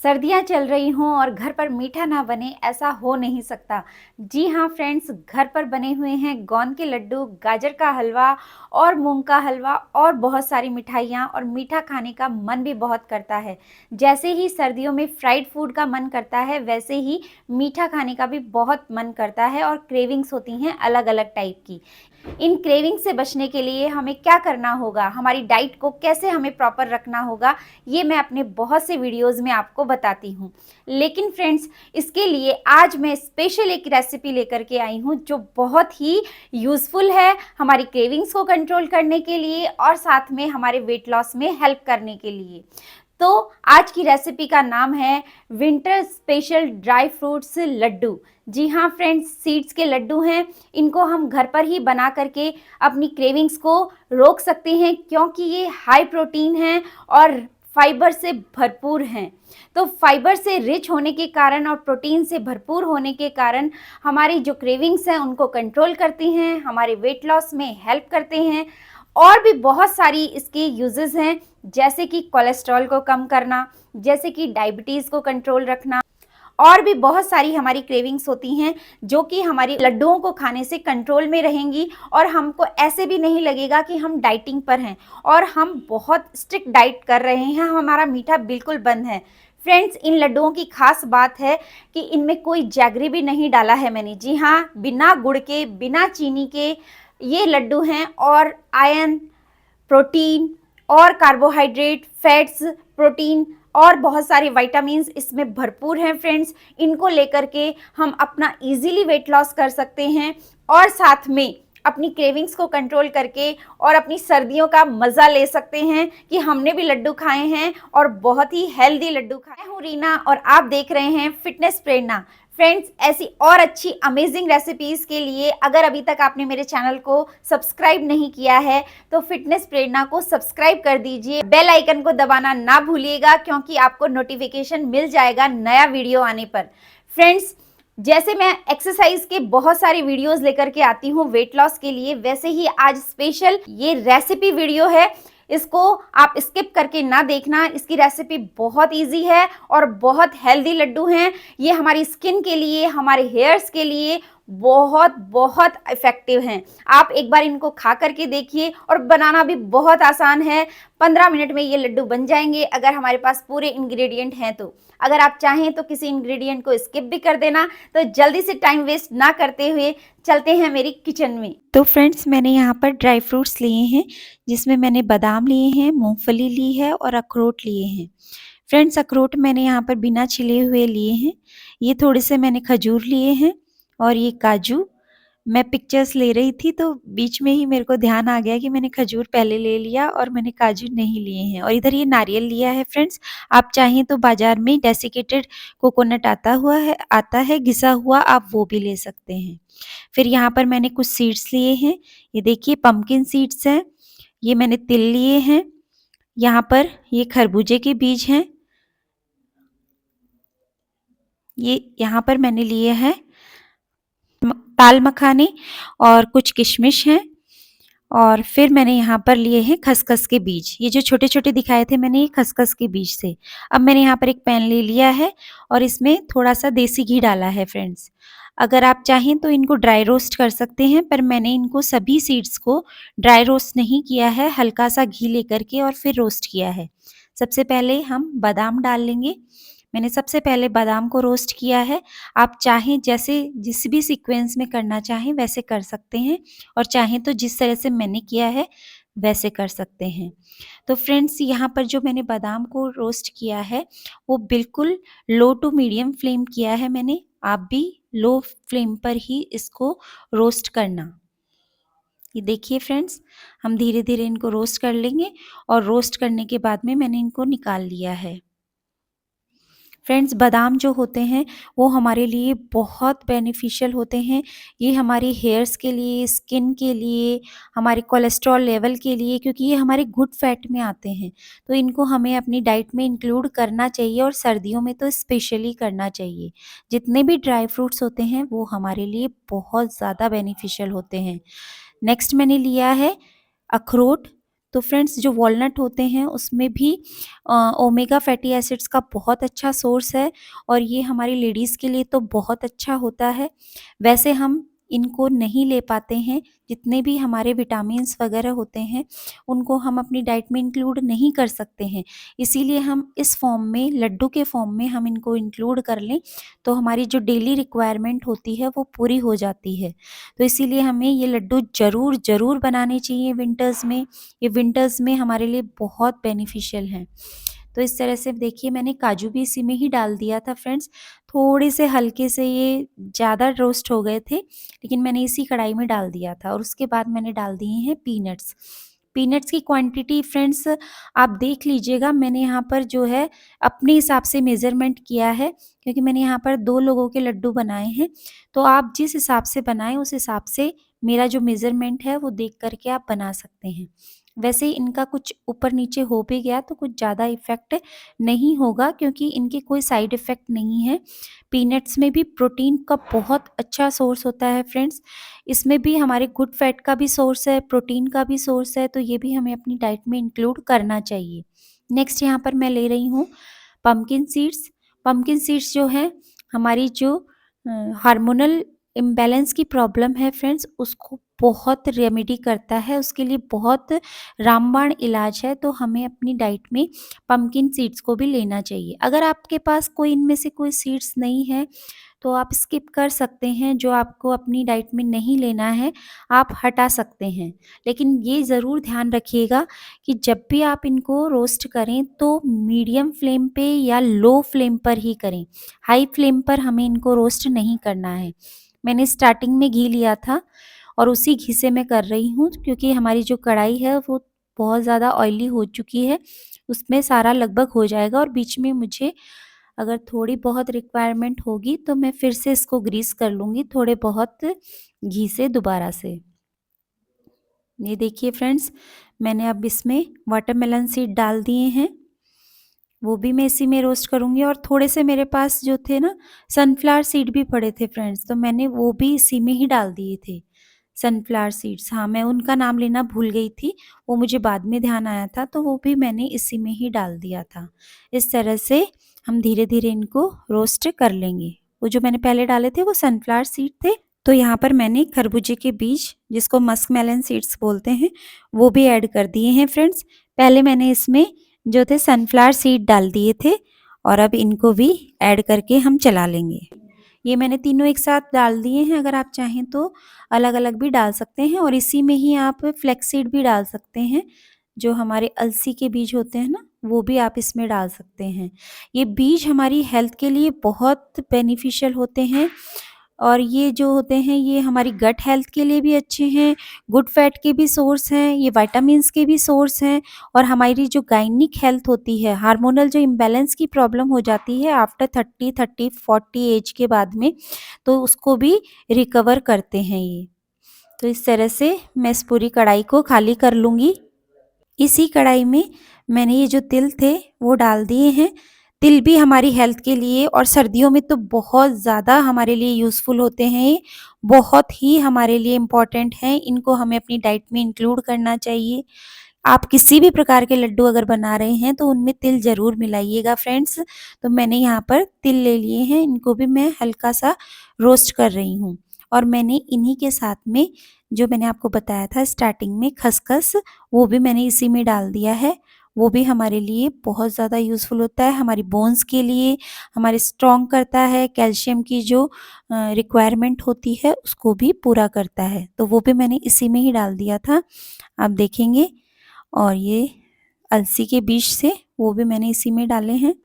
सर्दियाँ चल रही हों और घर पर मीठा ना बने ऐसा हो नहीं सकता। जी हाँ फ्रेंड्स, घर पर बने हुए हैं गोंद के लड्डू, गाजर का हलवा और मूंग का हलवा और बहुत सारी मिठाइयाँ और मीठा खाने का मन भी बहुत करता है। जैसे ही सर्दियों में फ्राइड फूड का मन करता है, वैसे ही मीठा खाने का भी बहुत मन करता है और क्रेविंग्स होती हैं अलग-अलग टाइप की। इन क्रेविंग से बचने के लिए हमें क्या करना होगा, हमारी डाइट को कैसे हमें प्रॉपर रखना होगा, ये मैं अपने बहुत से वीडियोज़ में आपको बताती हूँ। लेकिन फ्रेंड्स, इसके लिए आज मैं स्पेशल एक रेसिपी लेकर के आई हूँ जो बहुत ही यूज़फुल है हमारी क्रेविंग्स को कंट्रोल करने के लिए और साथ में हमारे वेट लॉस में हेल्प करने के लिए। तो आज की रेसिपी का नाम है winter special dry fruits laddu. जी हाँ फ्रेंड्स, सीड्स के लड्डू हैं। इनको हम घर पर ही बना करके अपनी क्रेविंग्स को रोक सकते हैं क्योंकि ये हाई प्रोटीन हैं और फाइबर से भरपूर हैं। तो फाइबर से रिच होने के कारण और प्रोटीन से भरपूर होने के कारण हमारी जो क्रेविंग्स हैं उनको कंट्रोल करती हैं, हमारे वेट लॉस में हेल्प करते हैं और भी बहुत सारी इसके यूजेस हैं, जैसे कि कोलेस्ट्रॉल को कम करना, जैसे कि डायबिटीज़ को कंट्रोल रखना और भी बहुत सारी हमारी क्रेविंग्स होती हैं जो कि हमारी लड्डुओं को खाने से कंट्रोल में रहेंगी और हमको ऐसे भी नहीं लगेगा कि हम डाइटिंग पर हैं और हम बहुत स्ट्रिक्ट डाइट कर रहे हैं, हमारा मीठा बिल्कुल बंद है। फ्रेंड्स, इन लड्डुओं की खास बात है कि इनमें कोई जैगरी भी नहीं डाला है मैंने। जी हाँ, बिना गुड़ के, बिना चीनी के ये लड्डू हैं और आयरन, प्रोटीन और कार्बोहाइड्रेट, फैट्स, प्रोटीन और बहुत सारे विटामिन्स इसमें भरपूर हैं फ्रेंड्स। इनको लेकर के हम अपना इजीली वेट लॉस कर सकते हैं और साथ में अपनी क्रेविंग्स को कंट्रोल करके और अपनी सर्दियों का मज़ा ले सकते हैं कि हमने भी लड्डू खाए हैं और बहुत ही हेल्दी लड्डू खाए। मैं हूँ रीना और आप देख रहे हैं फिटनेस प्रेरणा। फ्रेंड्स, ऐसी और अच्छी अमेजिंग रेसिपीज़ के लिए अगर अभी तक आपने मेरे चैनल को सब्सक्राइब नहीं किया है तो फिटनेस प्रेरणा को सब्सक्राइब कर दीजिए। बेल आइकन को दबाना ना भूलिएगा क्योंकि आपको नोटिफिकेशन मिल जाएगा नया वीडियो आने पर। फ्रेंड्स, जैसे मैं एक्सरसाइज के बहुत सारी वीडियोस लेकर के आती हूँ वेट लॉस के लिए, वैसे ही आज स्पेशल ये रेसिपी वीडियो है। इसको आप स्किप करके ना देखना। इसकी रेसिपी बहुत इजी है और बहुत हेल्दी लड्डू हैं। ये हमारी स्किन के लिए, हमारे हेयर्स के लिए बहुत बहुत इफ़ेक्टिव हैं। आप एक बार इनको खा करके देखिए और बनाना भी बहुत आसान है। 15 मिनट में ये लड्डू बन जाएंगे अगर हमारे पास पूरे इंग्रेडिएंट हैं तो। अगर आप चाहें तो किसी इंग्रेडिएंट को स्किप भी कर देना। तो जल्दी से टाइम वेस्ट ना करते हुए चलते हैं मेरी किचन में। तो फ्रेंड्स, मैंने यहाँ पर ड्राई फ्रूट्स लिए हैं जिसमें मैंने बादाम लिए हैं, मूंगफली ली है और अखरोट लिए हैं। फ्रेंड्स, अखरोट मैंने यहाँ पर बिना छिले हुए लिए हैं। ये थोड़े से मैंने खजूर लिए हैं और ये काजू। मैं पिक्चर्स ले रही थी तो बीच में ही मेरे को ध्यान आ गया कि मैंने खजूर पहले ले लिया और मैंने काजू नहीं लिए हैं। और इधर ये नारियल लिया है फ्रेंड्स। आप चाहें तो बाजार में डेसिकेटेड कोकोनट आता है घिसा हुआ, आप वो भी ले सकते हैं। फिर यहाँ पर मैंने कुछ सीड्स लिए हैं। ये देखिए पंपकिन सीड्स हैं। ये मैंने तिल लिए हैं। यहाँ पर ये खरबूजे के बीज हैं। ये यहाँ पर मैंने लिए हैं ताल मखाने और कुछ किशमिश हैं। और फिर मैंने यहाँ पर लिए हैं खसखस के बीज। ये जो छोटे छोटे दिखाए थे मैंने, ये खसखस के बीज से। अब मैंने यहाँ पर एक पैन ले लिया है और इसमें थोड़ा सा देसी घी डाला है फ्रेंड्स। अगर आप चाहें तो इनको ड्राई रोस्ट कर सकते हैं, पर मैंने इनको सभी सीड्स को ड्राई रोस्ट नहीं किया है, हल्का सा घी लेकर के और फिर रोस्ट किया है। सबसे पहले हम बादाम डाल लेंगे। मैंने सबसे पहले बादाम को रोस्ट किया है। आप चाहें जैसे जिस भी सीक्वेंस में करना चाहें वैसे कर सकते हैं और चाहें तो जिस तरह से मैंने किया है वैसे कर सकते हैं। तो फ्रेंड्स, यहाँ पर जो मैंने बादाम को रोस्ट किया है वो बिल्कुल लो टू मीडियम फ्लेम किया है मैंने। आप भी लो फ्लेम पर ही इसको रोस्ट करना। ये देखिए फ्रेंड्स, हम धीरे धीरे इनको रोस्ट कर लेंगे और रोस्ट करने के बाद में मैंने इनको निकाल लिया है। फ्रेंड्स, बादाम जो होते हैं वो हमारे लिए बहुत बेनिफिशियल होते हैं। ये हमारे हेयर्स के लिए, स्किन के लिए, हमारे कोलेस्ट्रॉल लेवल के लिए, क्योंकि ये हमारे गुड फैट में आते हैं। तो इनको हमें अपनी डाइट में इंक्लूड करना चाहिए और सर्दियों में तो स्पेशली करना चाहिए। जितने भी ड्राई फ्रूट्स होते हैं वो हमारे लिए बहुत ज़्यादा बेनिफिशियल होते हैं। नेक्स्ट मैंने लिया है अखरोट। तो फ्रेंड्स जो वॉलनट होते हैं उसमें भी ओमेगा फैटी एसिड्स का बहुत अच्छा सोर्स है और ये हमारी लेडीज़ के लिए तो बहुत अच्छा होता है। वैसे हम इनको नहीं ले पाते हैं, जितने भी हमारे विटामिन्स वगैरह होते हैं उनको हम अपनी डाइट में इंक्लूड नहीं कर सकते हैं। इसीलिए हम इस फॉर्म में, लड्डू के फॉर्म में हम इनको इंक्लूड कर लें तो हमारी जो डेली रिक्वायरमेंट होती है वो पूरी हो जाती है। तो इसीलिए हमें ये लड्डू ज़रूर बनाने चाहिए विंटर्स में। ये विंटर्स में हमारे लिए बहुत बेनिफिशियल हैं। तो इस तरह से देखिए मैंने काजू भी इसी में ही डाल दिया था फ्रेंड्स। थोड़े से हल्के से ये ज़्यादा रोस्ट हो गए थे, लेकिन मैंने इसी कढ़ाई में डाल दिया था और उसके बाद मैंने डाल दिए हैं पीनट्स। पीनट्स की क्वांटिटी फ्रेंड्स आप देख लीजिएगा, मैंने यहाँ पर जो है अपने हिसाब से मेज़रमेंट किया है, क्योंकि मैंने यहाँ पर 2 लोगों के लड्डू बनाए हैं। तो आप जिस हिसाब से बनाएँ उस हिसाब से मेरा जो मेज़रमेंट है वो देख कर के आप बना सकते हैं। वैसे इनका कुछ ऊपर-नीचे हो भी गया तो कुछ ज़्यादा इफ़ेक्ट नहीं होगा, क्योंकि इनके कोई साइड इफ़ेक्ट नहीं है। पीनट्स में भी प्रोटीन का बहुत अच्छा सोर्स होता है फ्रेंड्स। इसमें भी हमारे गुड फैट का भी सोर्स है, प्रोटीन का भी सोर्स है, तो ये भी हमें अपनी डाइट में इंक्लूड करना चाहिए। नेक्स्ट यहाँ पर मैं ले रही हूँ पम्पकिन सीड्स। पम्पकिन सीड्स जो है हमारी जो हार्मोनल इम्बैलेंस की प्रॉब्लम है फ्रेंड्स, उसको बहुत रेमेडी करता है, उसके लिए बहुत रामबाण इलाज है। तो हमें अपनी डाइट में पम्पकिन सीड्स को भी लेना चाहिए। अगर आपके पास कोई इनमें से कोई सीड्स नहीं है तो आप स्किप कर सकते हैं, जो आपको अपनी डाइट में नहीं लेना है आप हटा सकते हैं। लेकिन ये ज़रूर ध्यान रखिएगा कि जब भी आप इनको रोस्ट करें तो मीडियम फ्लेम पे या लो फ्लेम पर ही करें। हाई फ्लेम पर हमें इनको रोस्ट नहीं करना है। मैंने स्टार्टिंग में घी लिया था और उसी घी से मैं कर रही हूँ, क्योंकि हमारी जो कढ़ाई है वो बहुत ज़्यादा ऑयली हो चुकी है, उसमें सारा लगभग हो जाएगा और बीच में मुझे अगर थोड़ी बहुत रिक्वायरमेंट होगी तो मैं फिर से इसको ग्रीस कर लूँगी थोड़े बहुत घी से दोबारा से। ये देखिए फ्रेंड्स, मैंने अब इसमें वाटरमेलन सीड डाल दिए हैं, वो भी मैं इसी में रोस्ट करूँगी। और थोड़े से मेरे पास जो थे ना सनफ्लावर सीड भी पड़े थे फ्रेंड्स, तो मैंने वो भी इसी में ही डाल दिए थे। सनफ्लावर सीड्स, हाँ, मैं उनका नाम लेना भूल गई थी, वो मुझे बाद में ध्यान आया था, तो वो भी मैंने इसी में ही डाल दिया था। इस तरह से हम धीरे-धीरे इनको रोस्ट कर लेंगे। वो जो मैंने पहले डाले थे वो सनफ्लावर सीड थे। तो यहाँ पर मैंने खरबूजे के बीज, जिसको मस्कमेलन सीड्स बोलते हैं, वो भी ऐड कर दिए हैं फ्रेंड्स। पहले मैंने इसमें जो थे सनफ्लावर सीड डाल दिए थे और अब इनको भी ऐड करके हम चला लेंगे। ये मैंने तीनों एक साथ डाल दिए हैं, अगर आप चाहें तो अलग-अलग भी डाल सकते हैं और इसी में ही आप फ्लैक्स सीड भी डाल सकते हैं। जो हमारे अलसी के बीज होते हैं ना, वो भी आप इसमें डाल सकते हैं। ये बीज हमारी हेल्थ के लिए बहुत बेनिफिशियल होते हैं और ये जो होते हैं ये हमारी गट हेल्थ के लिए भी अच्छे हैं, गुड फैट के भी सोर्स हैं, ये विटामिन्स के भी सोर्स हैं और हमारी जो गायनिक हेल्थ होती है, हार्मोनल जो इम्बैलेंस की प्रॉब्लम हो जाती है आफ्टर 30-40 एज के बाद में, तो उसको भी रिकवर करते हैं ये। तो इस तरह से मैं इस पूरी कढ़ाई को खाली कर लूँगी। इसी कढ़ाई में मैंने ये जो तिल थे वो डाल दिए हैं। तिल भी हमारी हेल्थ के लिए और सर्दियों में तो बहुत ज़्यादा हमारे लिए यूज़फुल होते हैं ये, बहुत ही हमारे लिए इम्पॉर्टेंट हैं, इनको हमें अपनी डाइट में इंक्लूड करना चाहिए। आप किसी भी प्रकार के लड्डू अगर बना रहे हैं तो उनमें तिल ज़रूर मिलाइएगा फ्रेंड्स। तो मैंने यहाँ पर तिल ले लिए हैं, इनको भी मैं हल्का-सा रोस्ट कर रही हूँ और मैंने इन्हीं के साथ में जो मैंने आपको बताया था स्टार्टिंग में खसखस, वो भी मैंने इसी में डाल दिया है। वो भी हमारे लिए बहुत ज़्यादा यूज़फुल होता है, हमारी बोन्स के लिए, हमारे स्ट्रॉन्ग करता है, कैल्शियम की जो रिक्वायरमेंट होती है उसको भी पूरा करता है। तो वो भी मैंने इसी में ही डाल दिया था, आप देखेंगे। और ये अलसी के बीज से वो भी मैंने इसी में डाले हैं।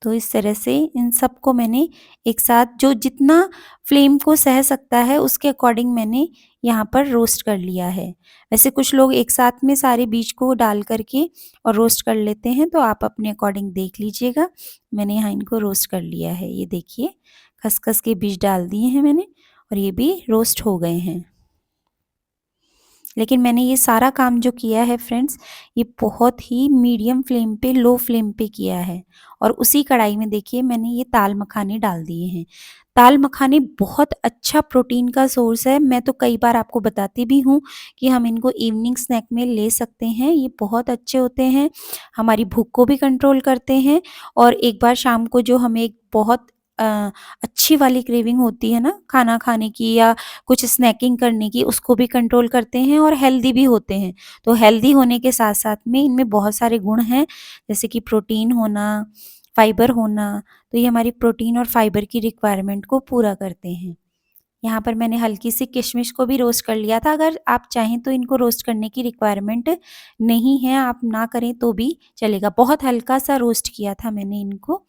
तो इस तरह से इन सबको मैंने एक साथ जो जितना फ्लेम को सह सकता है उसके अकॉर्डिंग मैंने यहाँ पर रोस्ट कर लिया है। वैसे कुछ लोग एक साथ में सारे बीज को डाल करके और रोस्ट कर लेते हैं, तो आप अपने अकॉर्डिंग देख लीजिएगा। मैंने यहाँ इनको रोस्ट कर लिया है, ये देखिए खसखस के बीज डाल दिए हैं मैंने और ये भी रोस्ट हो गए हैं। लेकिन मैंने ये सारा काम जो किया है फ्रेंड्स, ये बहुत ही मीडियम फ्लेम पे, लो फ्लेम पे किया है। और उसी कढ़ाई में देखिए मैंने ये दाल मखाने डाल दिए हैं। दाल मखाने बहुत अच्छा प्रोटीन का सोर्स है। मैं तो कई बार आपको बताती भी हूँ कि हम इनको इवनिंग स्नैक में ले सकते हैं। ये बहुत अच्छे होते हैं, हमारी भूख को भी कंट्रोल करते हैं। और एक बार शाम को जो हमें एक बहुत अच्छी वाली क्रेविंग होती है ना खाना खाने की या कुछ स्नैकिंग करने की, उसको भी कंट्रोल करते हैं और हेल्दी भी होते हैं। तो हेल्दी होने के साथ-साथ में इनमें बहुत सारे गुण हैं, जैसे कि प्रोटीन होना, फाइबर होना, तो ये हमारी प्रोटीन और फाइबर की रिक्वायरमेंट को पूरा करते हैं। यहाँ पर मैंने हल्की सी किशमिश को भी रोस्ट कर लिया था। अगर आप चाहें तो इनको रोस्ट करने की रिक्वायरमेंट नहीं है, आप ना करें तो भी चलेगा। बहुत हल्का-सा रोस्ट किया था मैंने इनको।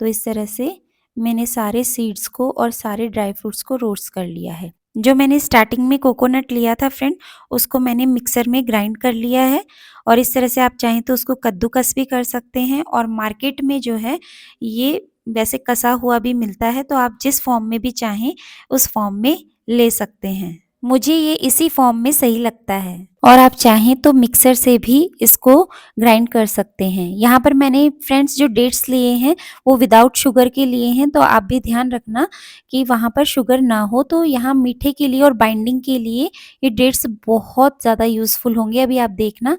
तो इस तरह से मैंने सारे सीड्स को और सारे ड्राई फ्रूट्स को रोस्ट कर लिया है। जो मैंने स्टार्टिंग में कोकोनट लिया था फ्रेंड, उसको मैंने मिक्सर में ग्राइंड कर लिया है। और इस तरह से आप चाहें तो उसको कद्दूकस भी कर सकते हैं। और मार्केट में जो है ये वैसे कसा हुआ भी मिलता है, तो आप जिस फॉर्म में भी चाहें उस फॉर्म में ले सकते हैं। मुझे ये इसी फॉर्म में सही लगता है। और आप चाहें तो मिक्सर से भी इसको ग्राइंड कर सकते हैं। यहाँ पर मैंने फ्रेंड्स जो डेट्स लिए हैं वो विदाउट शुगर के लिए हैं, तो आप भी ध्यान रखना कि वहाँ पर शुगर ना हो। तो यहाँ मीठे के लिए और बाइंडिंग के लिए ये डेट्स बहुत ज़्यादा यूज़फुल होंगे, अभी आप देखना।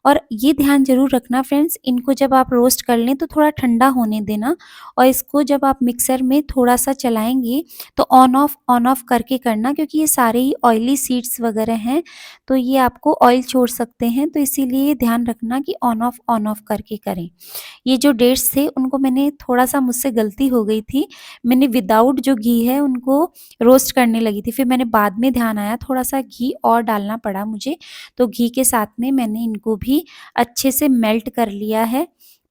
और ये ध्यान ज़रूर रखना फ्रेंड्स, इनको जब आप रोस्ट कर लें तो थोड़ा ठंडा होने देना। और इसको जब आप मिक्सर में थोड़ा-सा चलाएँगे तो ऑन ऑफ करके करना, क्योंकि ये सारे ही ऑयली सीड्स वगैरह हैं, तो ये आपको ऑयल छोड़ सकते हैं। तो इसीलिए ध्यान रखना कि ऑन ऑफ करके करें। ये जो डेट्स थे उनको मैंने थोड़ा-सा, मुझसे गलती हो गई थी, मैंने विदाउट जो घी है उनको रोस्ट करने लगी थी। फिर मैंने बाद में ध्यान आया थोड़ा-सा घी और डालना पड़ा मुझे, तो घी के साथ में मैंने इनको भी अच्छे से मेल्ट कर लिया है।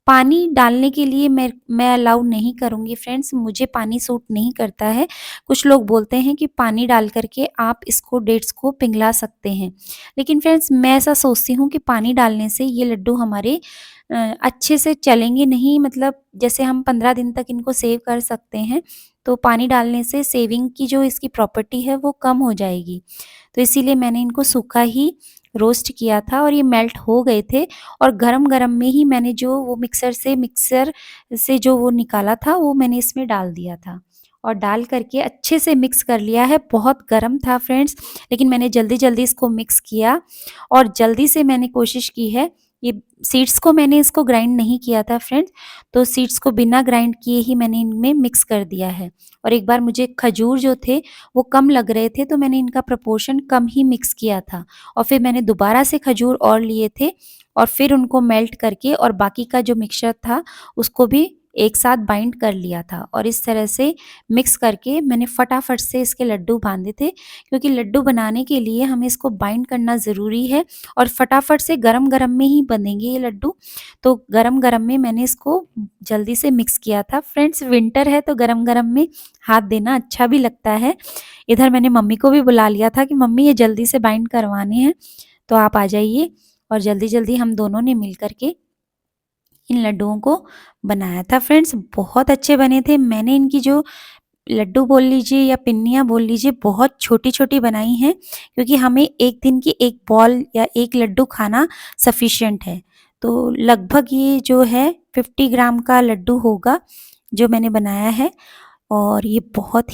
पानी डालने के लिए मैं अलाउ नहीं करूँगी फ्रेंड्स, मुझे पानी सूट नहीं करता है। कुछ लोग बोलते हैं कि पानी डाल कर के आप इसको डेट्स को पिघला सकते हैं। लेकिन फ्रेंड्स मैं ऐसा सोचती हूँ कि पानी डालने से ये लड्डू हमारे अच्छे से चलेंगे नहीं, मतलब जैसे हम 15 दिन तक इनको सेव कर सकते हैं, तो पानी डालने से सेविंग की जो इसकी प्रॉपर्टी है वो कम हो जाएगी। तो इसीलिए मैंने इनको सूखा ही रोस्ट किया था और ये मेल्ट हो गए थे। और गरम-गरम में ही मैंने जो वो मिक्सर से जो वो निकाला था वो मैंने इसमें डाल दिया था और डाल करके अच्छे से मिक्स कर लिया है। बहुत गरम था फ्रेंड्स, लेकिन मैंने जल्दी-जल्दी इसको मिक्स किया और जल्दी से मैंने कोशिश की है। ये सीड्स को मैंने इसको ग्राइंड नहीं किया था फ्रेंड्स, तो सीड्स को बिना ग्राइंड किए ही मैंने इनमें मिक्स कर दिया है। और एक बार मुझे खजूर जो थे वो कम लग रहे थे, तो मैंने इनका प्रोपोर्शन कम ही मिक्स किया था। और फिर मैंने दोबारा से खजूर और लिए थे और फिर उनको मेल्ट करके और बाकी का जो मिक्सचर था उसको भी एक साथ बाइंड कर लिया था। और इस तरह से मिक्स करके मैंने फटाफट से इसके लड्डू बांधे थे, क्योंकि लड्डू बनाने के लिए हमें इसको बाइंड करना ज़रूरी है और फटाफट से गरम-गरम में ही बनेंगे ये लड्डू। तो गरम-गरम में मैंने इसको जल्दी से मिक्स किया था। फ्रेंड्स विंटर है तो गरम-गरम में हाथ देना अच्छा भी लगता है। इधर मैंने मम्मी को भी बुला लिया था कि मम्मी ये जल्दी से बाइंड करवाने हैं, तो आप आ जाइए। और जल्दी-जल्दी हम दोनों ने मिल कर के इन लड्डुओं को बनाया था। फ्रेंड्स बहुत अच्छे बने थे। मैंने इनकी जो लड्डू बोल लीजिए या पिन्नियाँ बोल लीजिए बहुत छोटी-छोटी बनाई हैं, क्योंकि हमें एक दिन की एक बॉल या एक लड्डू खाना सफिशिएंट है। तो लगभग ये जो है 50 ग्राम का लड्डू होगा जो मैंने बनाया है। और ये बहुत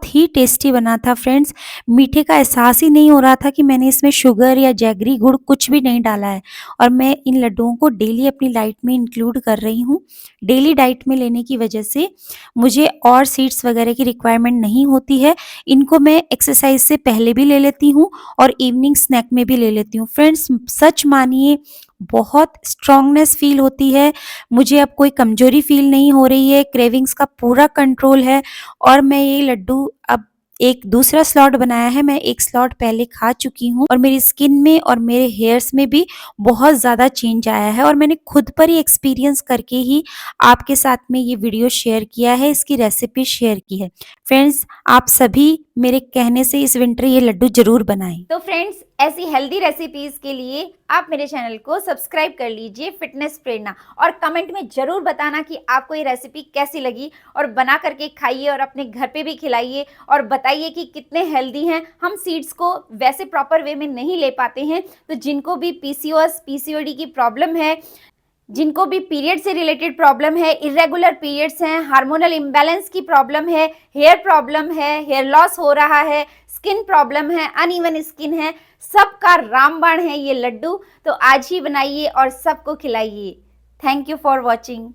ही टेस्टी बना था फ्रेंड्स। मीठे का एहसास ही नहीं हो रहा था कि मैंने इसमें शुगर या जैगरी गुड़ कुछ भी नहीं डाला है। और मैं इन लड्डुओं को डेली अपनी डाइट में इंक्लूड कर रही हूँ। डेली डाइट में लेने की वजह से मुझे और सीड्स वगैरह की रिक्वायरमेंट नहीं होती है। इनको मैं एक्सरसाइज से पहले भी ले लेती हूँ और इवनिंग स्नैक में भी ले लेती हूँ। फ्रेंड्स सच मानिए बहुत स्ट्रांगनेस फील होती है, मुझे अब कोई कमजोरी फील नहीं हो रही है, क्रेविंग्स का पूरा कंट्रोल है। और मैं ये लड्डू अब एक दूसरा स्लॉट बनाया है, मैं एक स्लॉट पहले खा चुकी हूँ और मेरी स्किन में और मेरे हेयर्स में भी बहुत ज़्यादा चेंज आया है। और मैंने खुद पर ही एक्सपीरियंस करके ही आपके साथ में ये वीडियो शेयर किया है, इसकी रेसिपी शेयर की है। फ्रेंड्स, आप सभी मेरे कहने से इस विंटर ये लड्डू ज़रूर बनाएँ। तो फ्रेंड्स, ऐसी हेल्दी रेसिपीज के लिए आप मेरे चैनल को सब्सक्राइब कर लीजिए फिटनेस प्रेरणा, और कमेंट में जरूर बताना कि आपको ये रेसिपी कैसी लगी, और बना करके खाइए और अपने घर पे भी खिलाइए और बताइए कि कितने हेल्दी हैं। हम सीड्स को वैसे प्रॉपर वे में नहीं ले पाते हैं, तो जिनको भी पीसीओएस पीसीओडी की प्रॉब्लम है, जिनको भी पीरियड से रिलेटेड प्रॉब्लम है, इरेगुलर पीरियड्स हैं, हार्मोनल इम्बैलेंस की प्रॉब्लम है, हेयर प्रॉब्लम है, हेयर लॉस हो रहा है, स्किन प्रॉब्लम है, अनइवन स्किन है, सबका रामबाण है ये लड्डू। तो आज ही बनाइए और सबको खिलाइए। Thank you for watching.